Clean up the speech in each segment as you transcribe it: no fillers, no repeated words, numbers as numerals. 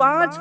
5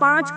5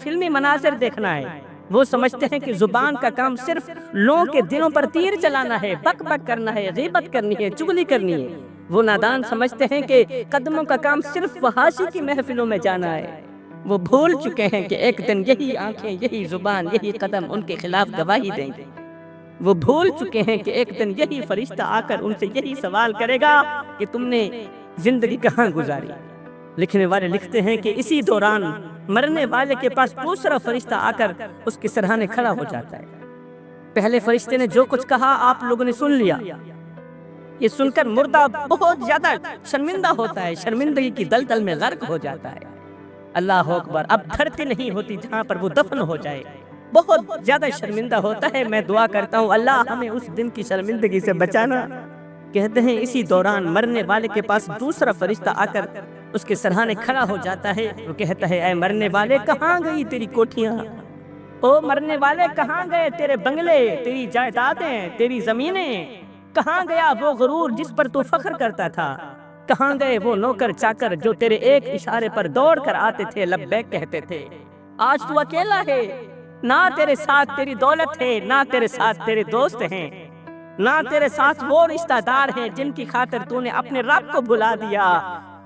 فلمی مناظر دیکھنا ہے۔ وہ سمجھتے ہیں کہ زبان کا کام صرف لوگوں کے دلوں پر تیر چلانا ہے، بک بک کرنا ہے، غیبت کرنی ہے، چغلی کرنی ہے۔ وہ نادان سمجھتے ہیں کہ قدموں کا کام صرف فحاشی کی محفلوں میں جانا ہے۔ وہ بھول چکے ہیں کہ ایک دن یہی آنکھیں، یہی زبان، یہی قدم ان کے خلاف گواہی دیں گے۔ وہ بھول چکے ہیں کہ ایک دن یہی فرشتہ آ کر ان سے یہی سوال کرے گا کہ تم نے زندگی کہاں گزاری۔ لکھنے والے لکھتے ہیں کہ اسی دوران مرنے والے کے پاس دوسرا فرشتہ آ کر اس کے سرہانے کھڑا ہو جاتا ہے۔ پہلے فرشتے نے جو کچھ کہا آپ لوگوں نے سن لیا۔ یہ سن کر مردہ بہت زیادہ شرمندہ ہوتا ہے، شرمندگی کی دلدل میں غرق ہو جاتا ہے۔ اللہ اکبر، اب دھرتی نہیں ہوتی جہاں پر وہ دفن ہو جائے۔ بہت زیادہ شرمندہ ہوتا ہے۔ میں دعا کرتا ہوں اللہ ہمیں اس دن کی شرمندگی سے بچانا۔ کہتے ہیں اسی دوران مرنے والے کے پاس دوسرا فرشتہ آ کر اس کے سرہانے کھڑا ہو جاتا ہے۔ وہ کہتا ہے اے مرنے والے کہاں گئی تیری کوٹھیاں؟ او مرنے والے کہاں گئے تیرے بنگلے، تیری جائیدادیں، تیری زمینیں؟ کہاں گیا وہ غرور جس پر تو فخر کرتا تھا؟ کہاں گئے وہ نوکر چاکر جو تیرے ایک اشارے پر دوڑ کر آتے تھے، لبیک کہتے تھے؟ آج تو اکیلا ہے، نہ تیرے ساتھ تیری دولت ہے، نہ تیرے ساتھ تیرے دوست ہیں، نہ تیرے ساتھ وہ رشتہ دار ہیں جن کی خاطر تو نے اپنے رب کو بھلا دیا،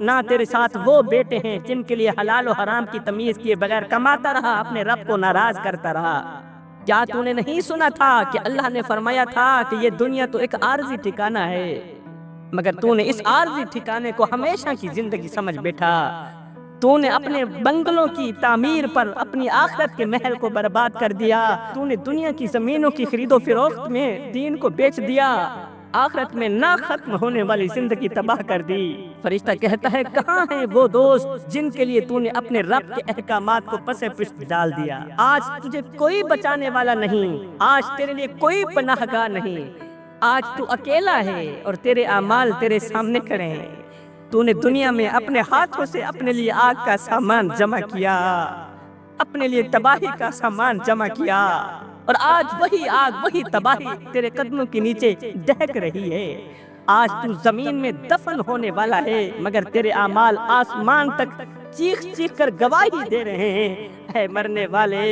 نہ تیرے ساتھ وہ بیٹے ہیں جن کے لیے حلال و حرام کی تمیز کیے بغیر کماتا رہا، اپنے رب کو ناراض کرتا رہا۔ کیا تو نے نہیں سنا تھا کہ اللہ نے فرمایا تھا کہ یہ دنیا تو ایک عارضی ٹھکانہ ہے، مگر تو نے اس عارضی ٹھکانے کو ہمیشہ کی زندگی سمجھ بیٹھا۔ تو نے اپنے بنگلوں کی تعمیر پر اپنی آخرت کے محل کو برباد کر دیا۔ تو نے دنیا کی زمینوں کی خرید و فروخت میں دین کو بیچ دیا، آخرت میں نہ ختم ہونے والی زندگی تباہ کر دی۔ فرشتہ کہتا ہے کہاں ہیں وہ دوست جن کے لیے تو نے اپنے رب کے احکامات کو پس پشت ڈال دیا؟ آج تجھے کوئی بچانے والا نہیں، آج تیرے لیے کوئی پناہ گاہ نہیں، آج تو اکیلا ہے اور تیرے اعمال تیرے سامنے کھڑے ہیں۔ تو نے دنیا میں اپنے ہاتھوں سے اپنے لیے آگ کا سامان جمع کیا، اپنے لیے تباہی کا سامان جمع کیا، اور آج وہی آگ، وہی تباہی تیرے قدموں کے نیچے دہک رہی ہے۔ آج تو زمین میں دفن ہونے والا ہے، مگر تیرے اعمال آسمان تک چیخ چیخ کر گواہی دے رہے ہیں۔ اے مرنے والے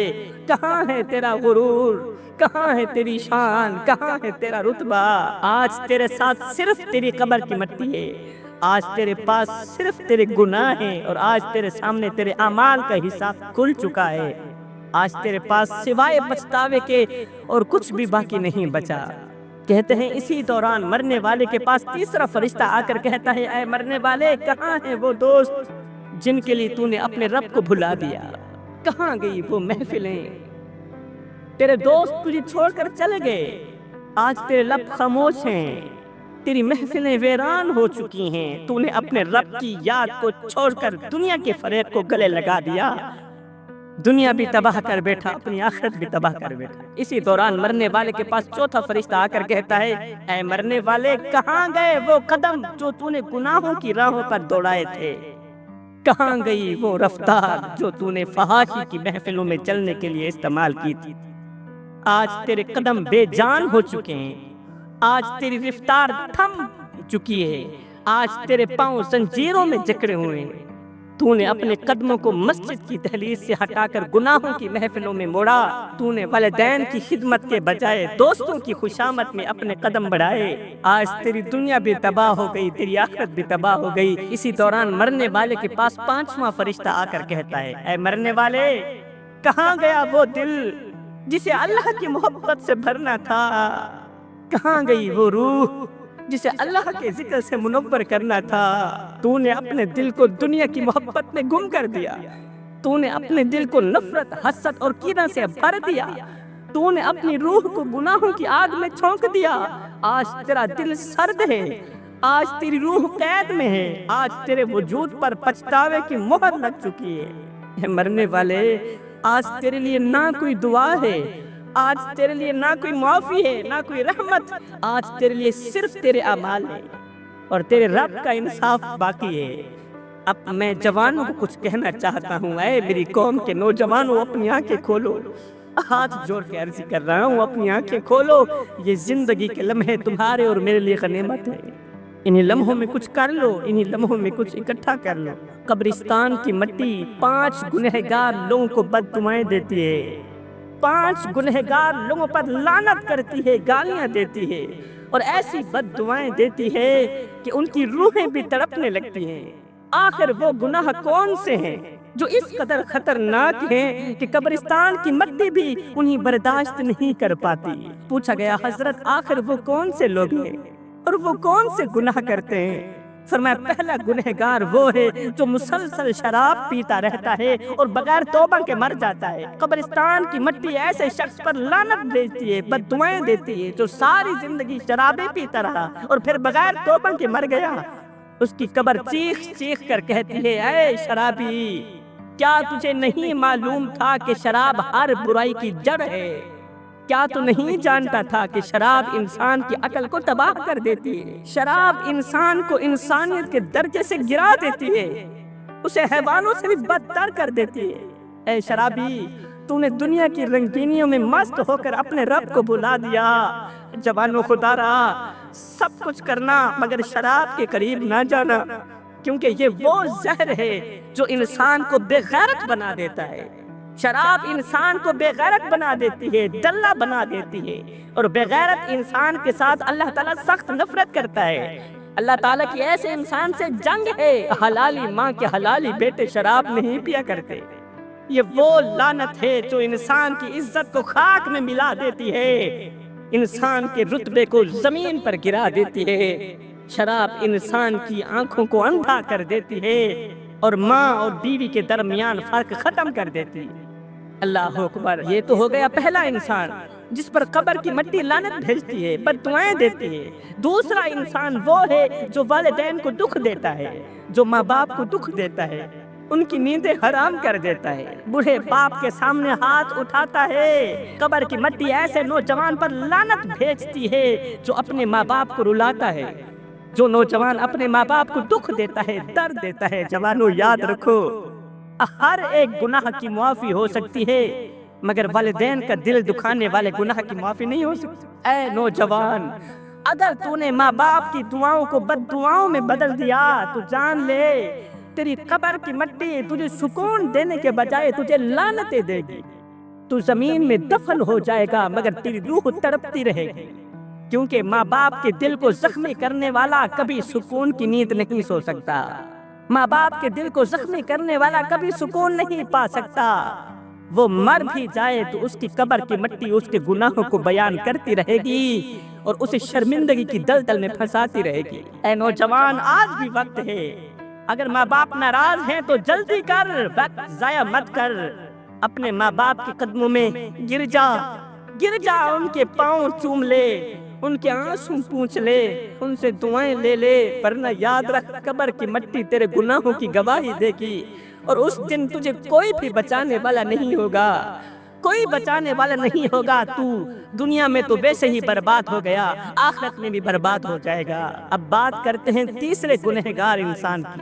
کہاں ہے تیرا غرور، کہاں ہے تیری شان، کہاں ہے تیرا رتبہ؟ آج تیرے ساتھ صرف تیری قبر کی مٹی ہے، آج تیرے پاس صرف تیرے گناہ ہیں، اور آج تیرے سامنے تیرے اعمال کا حساب کھل چکا ہے۔ آج تیرے پاس سوائے پچھتاوے کے اور کچھ بھی باقی نہیں بچا۔ کہتے ہیں اسی دوران مرنے والے کے پاس تیسرا فرشتہ آ کر کہتا ہے اے مرنے والے کہاں ہیں وہ دوست جن کے لیے تو نے اپنے رب کو بھلا دیا؟ کہاں گئی وہ محفلیں؟ تیرے دوست تجھے چھوڑ کر چلے گئے، آج تیرے لب خاموش ہیں، تیری محفلیں ویران ہو چکی ہیں۔ تو نے اپنے رب کی یاد کو چھوڑ کر دنیا کے فریب کو گلے لگا دیا، دنیا بھی تباہ کر بیٹھا، اپنی آخرت بھی تباہ کر بیٹھا۔ اسی دوران مرنے والے کے پاس چوتھا فرشتہ آ کر کہتا ہے اے مرنے والے کہاں گئے وہ قدم جو تو نے گناہوں کی راہوں پر دوڑائے تھے؟ کہاں گئی وہ رفتار جو تو نے فحاشی کی محفلوں میں چلنے کے لیے استعمال کی تھی؟ آج تیرے قدم بے جان ہو چکے ہیں، آج تیری رفتار تھم چکی ہے، آج تیرے پاؤں زنجیروں میں جکڑے ہوئے ہیں۔ تو نے اپنے قدموں کو مسجد کی دہلیز سے ہٹا کر گناہوں کی محفلوں میں موڑا۔ تو نے والدین کی خدمت کے بجائے دوستوں کی خوشامد میں اپنے قدم بڑھائے۔ آج تیری دنیا بھی تباہ ہو گئی، تیری آخرت بھی تباہ ہو گئی۔ اسی دوران مرنے والے کے پاس پانچواں فرشتہ آ کر کہتا ہے اے مرنے والے کہاں گیا وہ دل جسے اللہ کی محبت سے بھرنا تھا؟ کہاں گئی وہ روح جسے اللہ کے ذکر سے منور کرنا تھا؟ تو نے اپنے دل کو دنیا کی محبت میں گم کر دیا، تو نے اپنے دل کو نفرت، حسد اور کینہ سے بھر دیا، تو نے اپنی روح کو گناہوں کی آگ میں چھونک دیا۔ آج تیرا دل سرد ہے، آج تیری روح قید میں ہے، آج تیرے وجود پر پچھتاوے کی مہر لگ چکی ہے۔ اے مرنے والے آج تیرے لیے نہ کوئی دعا ہے، آج تیرے لیے نہ کوئی معافی ہے، نہ کوئی رحمت، آج تیرے لیے صرف تیرے اعمال ہے اور تیرے رب کا انصاف باقی ہے۔ اب میں جوانوں کو کچھ کہنا چاہتا ہوں، اے میری قوم کے نوجوانوں اپنی آنکھیں کھولو، ہاتھ جوڑ کے عرض کر رہا ہوں اپنی آنکھیں کھولو، یہ زندگی کے لمحے تمہارے اور میرے لیے غنیمت ہے۔ انہیں لمحوں میں کچھ کر لو، انہیں لمحوں میں کچھ اکٹھا کر لو۔ قبرستان کی مٹی 5 گنہگار لوگوں کو بد دعائیں دیتی ہے، 5 گنہگار لوگوں پر لعنت کرتی ہے، گالیاں دیتی ہے، اور ایسی بد دعائیں دیتی ہے کہ ان کی روحیں بھی تڑپنے لگتی ہیں۔ آخر وہ گناہ کون سے ہیں جو اس قدر خطرناک ہیں کہ قبرستان کی مٹی بھی انہیں برداشت نہیں کر پاتی؟ پوچھا گیا حضرت آخر وہ کون سے لوگ ہیں اور وہ کون سے گناہ کرتے ہیں؟ فرمایا پہلا گنہگار وہ ہے جو مسلسل شراب پیتا رہتا ہے اور بغیر توبہ کے مر جاتا ہے۔ قبرستان کی مٹی ایسے شخص پر لعنت بھیجتی ہے، بد دعائیں دیتی ہے جو ساری زندگی شرابیں پیتا رہا اور پھر بغیر توبہ کے مر گیا۔ اس کی قبر چیخ چیخ کر کہتی ہے اے شرابی، کیا تجھے نہیں معلوم تھا کہ شراب ہر برائی کی جڑ ہے؟ کیا تو نہیں جانتا تھا کہ شراب انسان کی عقل کو تباہ کر دیتی ہے؟ شراب انسان کو انسانیت کے درجے سے گرا دیتی ہے، اسے حیوانوں سے بھی بدتر کر دیتی ہے۔ اے شرابی، تو نے دنیا کی رنگینیوں میں مست ہو کر اپنے رب کو بھلا دیا۔ جوانو خدا رہا، سب کچھ کرنا مگر شراب کے قریب نہ جانا، کیونکہ یہ وہ زہر ہے جو انسان کو بے غیرت بنا دیتا ہے۔ شراب انسان کو بے غیرت بنا دیتی ہے، دلہ بنا دیتی ہے، اور بے غیرت انسان کے ساتھ اللہ تعالیٰ سخت نفرت کرتا ہے۔ اللہ تعالیٰ کی ایسے انسان سے جنگ ہے۔ حلالی ماں کے حلالی بیٹے شراب نہیں پیا کرتے۔ یہ وہ لعنت ہے جو انسان کی عزت کو خاک میں ملا دیتی ہے، انسان کے رتبے کو زمین پر گرا دیتی ہے۔ شراب انسان کی آنکھوں کو اندھا کر دیتی ہے اور ماں اور بیوی کے درمیان فرق ختم کر دیتی ہے۔ اللہ اکبر۔ یہ تو ہو گیا پہلا انسان جس پر قبر کی مٹی لعنت بھیجتی ہے، بد دعائیں دیتی ہے۔ دوسرا انسان وہ ہے جو والدین کو دکھ دیتا ہے، جو ماں باپ کو دکھ دیتا ہے، ان کی نیندیں حرام کر دیتا ہے، بوڑھے باپ کے سامنے ہاتھ اٹھاتا ہے۔ قبر کی مٹی ایسے نوجوان پر لعنت بھیجتی ہے جو اپنے ماں باپ کو رلاتا ہے، جو نوجوان اپنے ماں باپ کو دکھ دیتا ہے، درد دیتا ہے۔ جوانوں یاد رکھو، ہر ایک گناہ کی معافی ہو سکتی ہے مگر والدین کا دل دکھانے والے گناہ کی معافی نہیں ہو سکتی۔ اے نوجوان، اگر تو نے ماں باپ کی دعاؤں کو بد دعاؤں میں بدل دیا تو جان لے تیری قبر کی مٹی تجھے سکون دینے کے بجائے تجھے لعنتیں دے گی۔ تو زمین میں دفن ہو جائے گا مگر تیری روح تڑپتی رہے گی، کیونکہ ماں باپ کے دل کو زخمی کرنے والا کبھی سکون کی نیند نہیں سو سکتا۔ ماں باپ کے دل کو زخمی کرنے والا کبھی سکون نہیں پا سکتا۔ وہ مر بھی جائے تو اس کی قبر کی مٹی اس کے گناہوں کو بیان کرتی رہے گی اور اسے شرمندگی کی دلدل میں پھنساتی رہے گی۔ اے نوجوان، آج بھی وقت ہے۔ اگر ماں باپ ناراض ہیں تو جلدی کر، وقت ضائع مت کر۔ اپنے ماں باپ کے قدموں میں گر جا، ان کے پاؤں چوم لے، ان کے آنسو پوچھ لے، ان سے دعائیں لے لے، ورنہ یاد رکھ قبر کی مٹی تیرے گناہوں کی گواہی دے گی، اور اس دن تجھے کوئی بھی بچانے والا نہیں ہوگا، کوئی بچانے والا نہیں ہوگا۔ تو دنیا میں تو ویسے ہی برباد ہو گیا، آخرت میں بھی برباد ہو جائے گا۔ اب بات کرتے ہیں تیسرے گنہگار انسان کی۔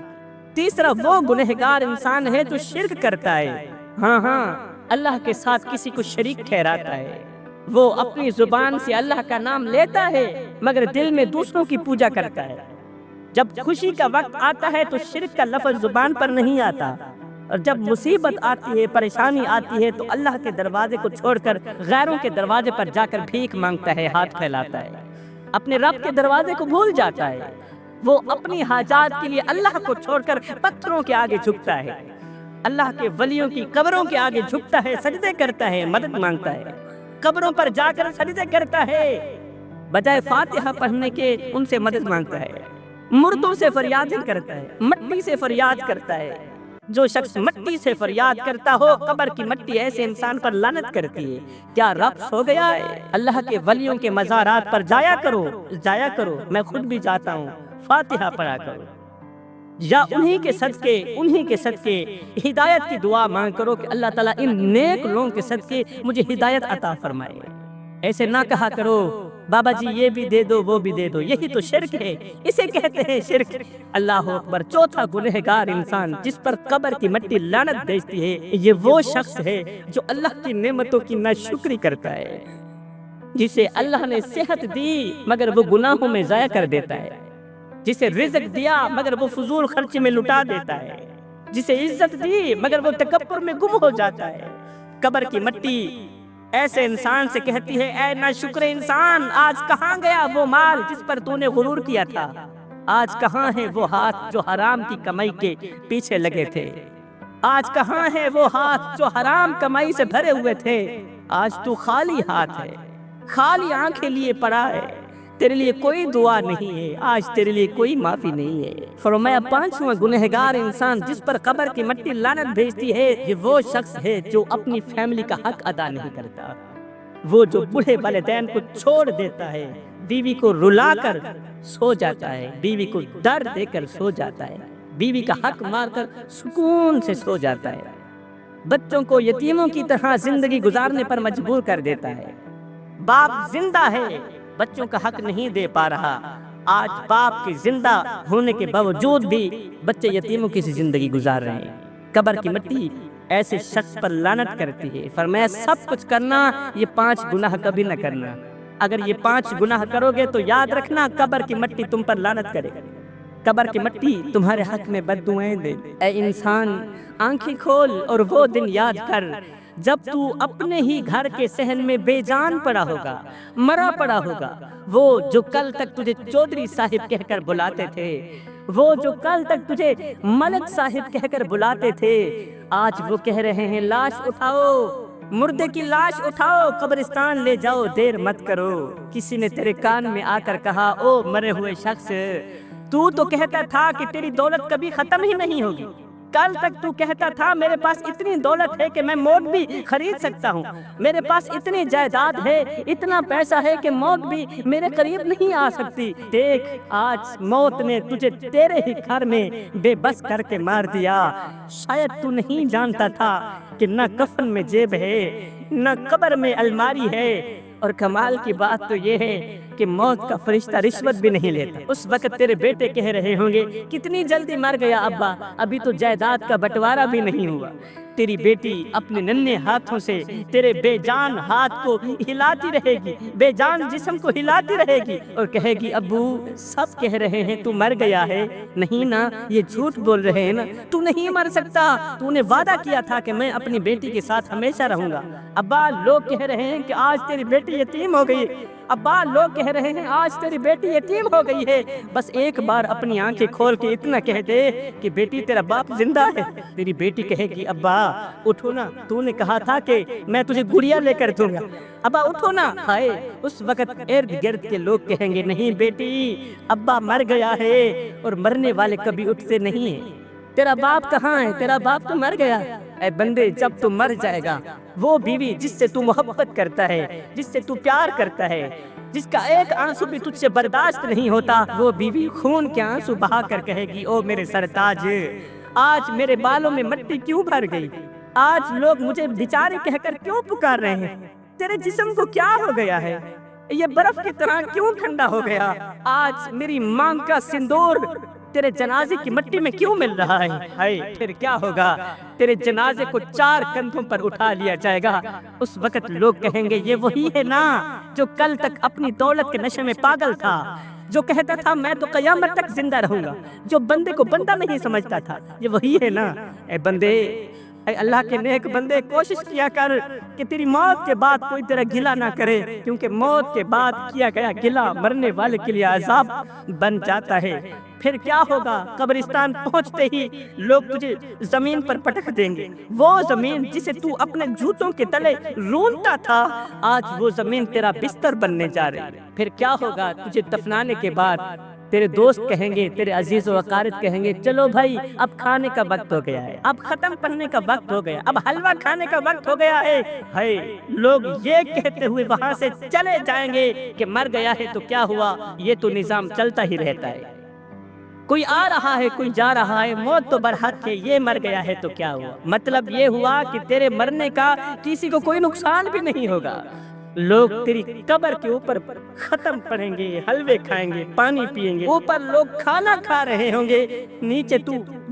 تیسرا وہ گنہگار انسان ہے جو شرک کرتا ہے، ہاں اللہ کے ساتھ کسی کو شریک ٹھہراتا ہے۔ وہ اپنی زبان سے اللہ کا نام لیتا ہے مگر دل میں دوسروں کی پوجا کرتا ہے۔ جب خوشی کا وقت آتا ہے تو شرک کا لفظ زبان پر نہیں آتا، اور جب مصیبت آتی ہے، پریشانی آتی ہے تو اللہ کے دروازے کو چھوڑ کر غیروں کے دروازے پر جا کر بھیک مانگتا ہے، ہاتھ پھیلاتا ہے، اپنے رب کے دروازے کو بھول جاتا ہے۔ وہ اپنی حاجات کے لیے اللہ کو چھوڑ کر پتھروں کے آگے جھکتا ہے، اللہ کے ولیوں کی قبروں کے آگے جھکتا ہے، سجدے کرتا ہے، مدد مانگتا ہے، قبروں پر جا کر سجدے کرتا ہے، بجائے فاتحہ پڑھنے کے ان سے مدد مانگتا ہے، مردوں سے فریادیں کرتا ہے، مٹی سے فریاد کرتا ہے۔ جو شخص مٹی سے فریاد کرتا ہو، قبر کی مٹی ایسے انسان پر لعنت کرتی ہے۔ کیا رب سو گیا ہے؟ اللہ کے ولیوں کے مزارات پر جایا کرو، میں خود بھی جاتا ہوں، فاتحہ پڑھا کرو، یا انہی کے صدقے ہدایت کی دعا مانگ کرو کہ اللہ تعالیٰ ان نیک لوگوں کے صدقے مجھے ہدایت عطا فرمائے۔ ایسے نہ کہا کرو بابا جی یہ بھی دے دو وہ بھی دے دو، یہی تو شرک ہے، اسے کہتے ہیں شرک۔ اللہ اکبر۔ چوتھا گنہگار انسان جس پر قبر کی مٹی لعنت بھیجتی ہے، یہ وہ شخص ہے جو اللہ کی نعمتوں کی ناشکری کرتا ہے، جسے اللہ نے صحت دی مگر وہ گناہوں میں ضائع کر دیتا ہے، جسے رزق دیا مگر وہ فضول خرچی میں لٹا دیتا ہے، جسے عزت دی مگر وہ تکبر میں گم ہو جاتا ہے۔ قبر کی مٹی ایسے انسان سے کہتی ہے، اے ناشکر انسان، آج کہاں گیا وہ مال جس پر تو نے غرور کیا تھا؟ آج کہاں ہے وہ ہاتھ جو حرام کی کمائی کے پیچھے لگے تھے؟ آج کہاں ہے وہ ہاتھ جو حرام کمائی سے بھرے ہوئے تھے؟ آج تو خالی ہاتھ ہے، خالی آنکھیں لیے پڑا ہے، تیرے لیے کوئی دعا نہیں ہے، آج تیرے لیے کوئی معافی نہیں ہے۔ فرمایا پانچواں گنہگار انسان جس پر قبر کی مٹی لعنت بھیجتی ہے، یہ وہ شخص ہے جو اپنی فیملی کا حق ادا نہیں کرتا، وہ جو بوڑھے والدین کو چھوڑ دیتا ہے، بیوی کو رلا کر سو جاتا ہے، بیوی کو درد دے کر سو جاتا ہے، بیوی کا حق مار کر سکون سے سو جاتا ہے، بچوں کو یتیموں کی طرح زندگی گزارنے پر مجبور کر دیتا ہے۔ باپ زندہ ہے، بچوں کا حق نہیں دے پا رہا۔ آج باپ کے زندہ ہونے کے باوجود بھی بچے یتیموں کی سی زندگی گزار رہے ہیں۔ قبر کی مٹی ایسے شخص پر لعنت کرتی ہے۔ فرمایا سب کچھ کرنا، یہ 5 گناہ کبھی نہ کرنا۔ اگر یہ 5 گناہ کرو گے تو یاد رکھنا قبر کی مٹی تم پر لعنت کرے گا، قبر کی مٹی تمہارے حق میں بد دعائیں دے۔ اے انسان، آنکھیں کھول اور وہ دن یاد کر جب تو اپنے ہی گھر کے صحن میں بے جان پڑا ہوگا، مرا پڑا ہوگا۔ وہ جو کل تک تجھے چودھری صاحب کہہ کر بلاتے تھے، وہ جو کل تک تجھے ملک صاحب کہہ کر بلاتے تھے، آج وہ کہہ رہے ہیں لاش اٹھاؤ، مردے کی لاش اٹھاؤ، قبرستان لے جاؤ، دیر مت کرو۔ کسی نے تیرے کان میں آ کر کہا، او مرے ہوئے شخص، تو کہتا تھا کہ تیری دولت کبھی ختم ہی نہیں ہوگی، کل تک تو کہتا تھا میرے پاس اتنی دولت ہے کہ میں موت بھی خرید سکتا ہوں، میرے پاس اتنی جائیداد ہے، اتنا پیسہ ہے کہ موت بھی میرے قریب نہیں آ سکتی۔ دیکھ آج موت نے تجھے تیرے ہی گھر میں بے بس کر کے مار دیا۔ شاید تو نہیں جانتا تھا کہ نہ کفن میں جیب ہے، نہ قبر میں الماری ہے، اور کمال کی بات تو یہ ہے کہ موت کا فرشتہ رشوت بھی نہیں لیتا۔ اس وقت تیرے بیٹے کہہ رہے ہوں گے کتنی جلدی مر گیا ابا، ابھی تو جائیداد کا بٹوارا بھی نہیں ہوا۔ تیری بیٹی اپنے ننھے ہاتھوں سے تیرے بے جان ہاتھ کو ہلاتی رہے گی، بے جان جسم کو ہلاتی رہے گی اور کہے گی ابو سب کہہ رہے ہیں تو مر گیا ہے، نہیں نا، یہ جھوٹ بول رہے ہیں نا، تو نہیں مر سکتا، تو نے وعدہ کیا تھا کہ میں اپنی بیٹی کے ساتھ ہمیشہ رہوں گا۔ ابا لوگ کہہ رہے ہیں کہ آج تیری بیٹی یتیم ہو گئی، ابا لوگ کہہ رہے ہیں آج تیری بیٹی یتیم ہو گئی ہے، بس ایک بار اپنی آنکھیں کھول کے اتنا کہہ دے کہ بیٹی تیرا باپ زندہ ہے۔ تیری بیٹی کہے گی ابا اٹھو نا، تو نے کہا تھا کہ میں تجھے گڑیا لے کر دوں گا، ابا اٹھو نا۔ ہائے اس وقت ارد گرد کے لوگ کہیں گے نہیں بیٹی، ابا مر گیا ہے، اور مرنے والے کبھی اٹھتے نہیں ہیں، تیرا باپ کہاں ہے، تیرا باپ تو مر گیا۔ اے بندے جب تو مر جائے گا، وہ بیوی جس سے تو محبت کرتا ہے، جس سے تو پیار کرتا ہے، جس کا ایک آنسو بھی تجھ سے برداشت نہیں ہوتا، وہ بیوی خون کے آنسو بہا کر کہے گی او میرے سرتاج، آج میرے بالوں میں مٹی کیوں بھر گئی، آج لوگ مجھے بیچارے کہہ کر کیوں پکار رہے ہیں، تیرے جسم کو کیا ہو گیا ہے، یہ برف کی طرح کیوں ٹھنڈا ہو گیا، آج میری مانگ کا سندور تیرے جنازے کی مٹی میں کیوں مل رہا ہے۔ ہائے پھر کیا ہوگا، تیرے جنازے کو 4 کندھوں پر اٹھا لیا جائے گا۔ اس وقت لوگ کہیں گے یہ وہی ہے نا جو کل تک اپنی دولت کے نشے میں پاگل تھا، جو کہتا تھا میں تو قیامت تک زندہ رہوں گا، جو بندے کو بندہ نہیں سمجھتا تھا، یہ وہی ہے نا۔ اے بندے، اے اللہ کے نیک بندے، کوشش کیا کر کہ تیری موت کے بعد کوئی تیرا گلہ نہ کرے، کیونکہ موت کے بعد کیا گیا گلہ مرنے والے کے لیے عذاب بن جاتا ہے۔ پھر کیا ہوگا، قبرستان پہنچتے ہی لوگ تجھے زمین پر پٹک دیں گے، وہ زمین جسے تو اپنے جوتوں کے تلے رونتا تھا، آج وہ زمین تیرا بستر بننے جا رہی ہے۔ پھر کیا ہوگا، تجھے دفنانے کے بعد تیرے دوست کہیں گے، تیرے عزیز و اقارب کہیں گے چلو بھائی اب کھانے کا وقت ہو گیا ہے، اب ختم کرنے کا وقت ہو گیا، اب حلوہ کھانے کا وقت ہو گیا ہے۔ ہائے لوگ یہ کہتے ہوئے وہاں سے چلے جائیں گے کہ مر گیا ہے تو کیا ہوا، یہ تو نظام چلتا ہی رہتا ہے، کوئی آ رہا ہے کوئی جا رہا ہے، موت تو برحق ہے، یہ مر گیا ہے تو کیا ہوا۔ مطلب یہ ہوا کہ تیرے مرنے کا کسی کو کوئی نقصان بھی نہیں ہوگا۔ لوگ تیری قبر کے اوپر ختم پڑھیں گے، حلوے کھائیں گے، پانی پئیں گے، اوپر لوگ کھانا کھا رہے ہوں گے، نیچے تو